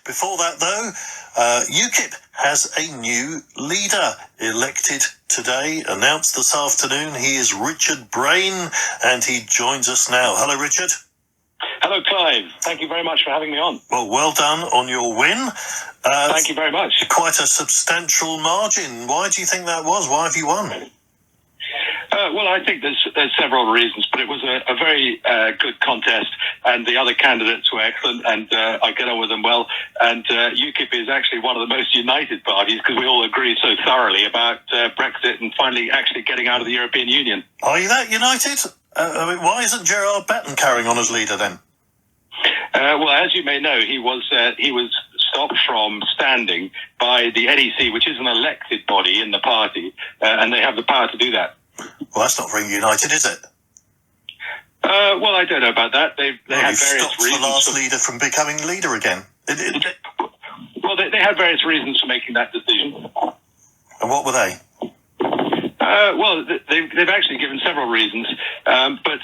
Before that, though, UKIP has a new leader elected today, announced this afternoon. He is Richard Braine, and he joins us now. Hello, Richard. Hello, Clive. Thank you very much for having me on. Well done on your win. Thank you very much. Quite a substantial margin. Why do you think that was? Why have you won? Well, I think there's several reasons, but it was a very good contest, and the other candidates were excellent, and I get on with them well. And UKIP is actually one of the most united parties because we all agree so thoroughly about Brexit and finally actually getting out of the European Union. Are you that united? Why isn't Gerard Batten carrying on as leader then? Well, as you may know, he was stopped from standing by the NEC, which is an elected body in the party, and they have the power to do that. Well, that's not very united, is it? Well, I don't know about that. They had various stopped reasons. The last leader from becoming leader again. Well, they had various reasons for making that decision. And what were they? Well, they've actually given several reasons, but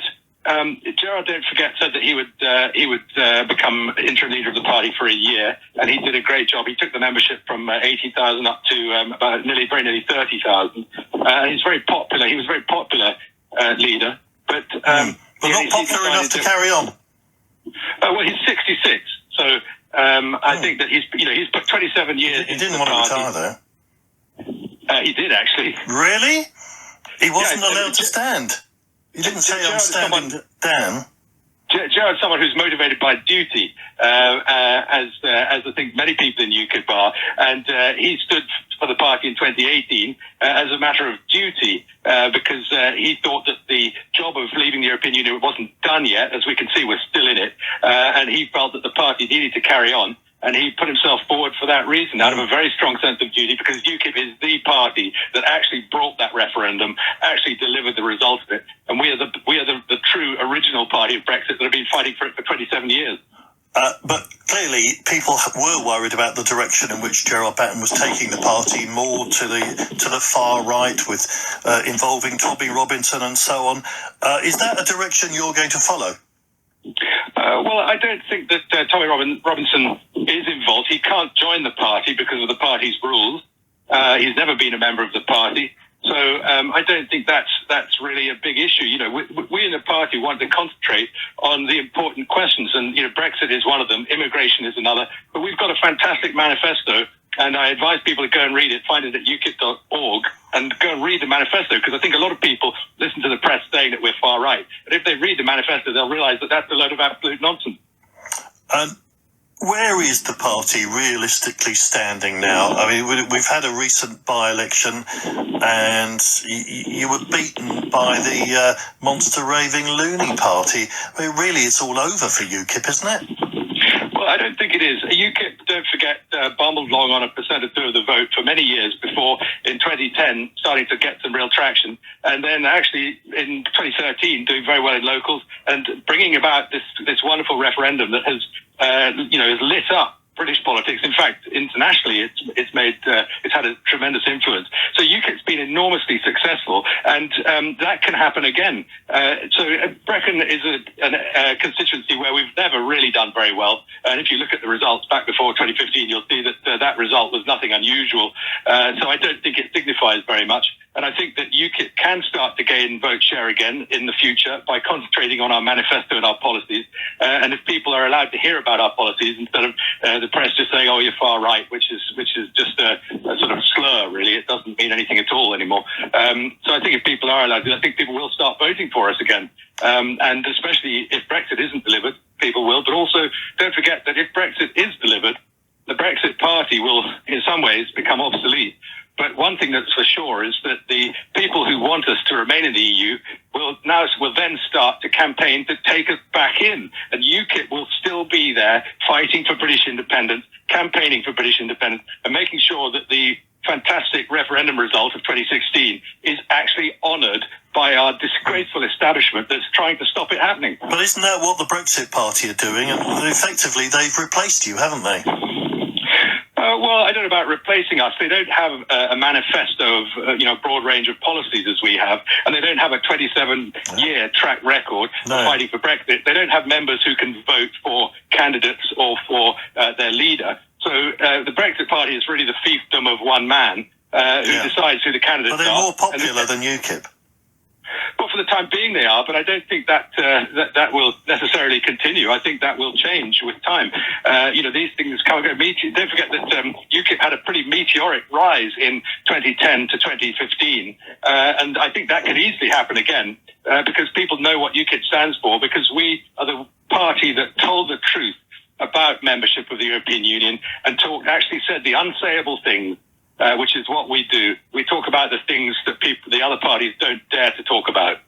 Gerard, don't forget, said that he would become interim leader of the party for a year, and he did a great job. He took the membership from 80,000 up to about very nearly 30,000. He's very popular. He was a very popular leader, but not popular enough to carry on. Well, he's 66, so I think that he's put 27 years. He didn't want to retire, though. He did, actually. Really? He wasn't allowed to stand. He didn't say I'm standing down. Gerard's someone who's motivated by duty, as I think many people in UKIP are, and he stood for the party in 2018 as a matter of duty, because he thought that the job of leaving the European Union wasn't done yet. As we can see, we're still in it, and he felt that the party needed to carry on. And he put himself forward for that reason, out of a very strong sense of duty, because UKIP is the party that actually brought that referendum, actually delivered the result of it. And we are the true original party of Brexit that have been fighting for it for 27 years. But clearly, people were worried about the direction in which Gerard Batten was taking the party, more to the far right, with involving Tommy Robinson and so on. Is that a direction you're going to follow? Well, I don't think that Tommy Robinson is involved. He can't join the party because of the party's rules. He's never been a member of the party. So I don't think that's really a big issue. You know, we in the party want to concentrate on the important questions, and Brexit is one of them, immigration is another. But we've got a fantastic manifesto, and I advise people to go and read it. Find it at ukip.org and go and read the manifesto, because I think a lot of people listen to the press saying that we're far right. But if they read the manifesto, they'll realise that that's a load of absolute nonsense. Where is the party realistically standing now? I mean, we've had a recent by-election, and you were beaten by the monster raving loony party. I mean, really, it's all over for UKIP, isn't it? Well, I don't think it is. UKIP, don't forget, bumbled along on 1% or 2% of the vote for many years before, in 2010, starting to get some real traction. And then actually, in 2013, doing very well in locals and bringing about this wonderful referendum that has lit up British politics. In fact, internationally, it's had a tremendous influence. So UKIP's been enormously successful, and that can happen again. So Brecon is a constituency where we've never really done very well. And if you look at the results back before 2015, you'll see that that result was nothing unusual. So I don't think it signifies very much. And I think that UKIP can start to gain vote share again in the future by concentrating on our manifesto and our policies. And if people are allowed to hear about our policies instead of the press just saying, "Oh, you're far right," which is just a sort of slur, really. It doesn't mean anything at all anymore. So I think if people are allowed to, I think people will start voting for us again. And especially if Brexit isn't delivered, people will. But also, don't forget that if Brexit is delivered, the Brexit Party will, in some ways, become obsolete. But one thing that's for sure is that the people who want us to remain in the EU will then start to campaign to take us back in. And UKIP will still be there fighting for British independence, campaigning for British independence, and making sure that the fantastic referendum result of 2016 is actually honoured by our disgraceful establishment that's trying to stop it happening. But isn't that what the Brexit Party are doing? And effectively, they've replaced you, haven't they? Well, I don't know about replacing us. They don't have a manifesto of, a broad range of policies as we have, and they don't have a 27-year track record of fighting for Brexit. They don't have members who can vote for candidates or for their leader. So the Brexit Party is really the fiefdom of one man who decides who the candidates are. But they're more popular than UKIP. Well, for the time being they are, but I don't think that that will necessarily continue. I think that will change with time. These things can't go. Don't forget that UKIP had a pretty meteoric rise in 2010 to 2015, and I think that could easily happen again because people know what UKIP stands for, because we are the party that told the truth about membership of the European Union and actually said the unsayable things. Which is what we do. We talk about the things that the other parties don't dare to talk about.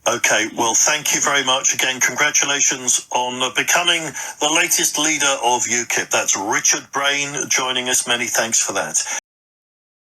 Okay, well, thank you very much again. Congratulations on becoming the latest leader of UKIP. That's Richard Braine joining us. Many thanks for that.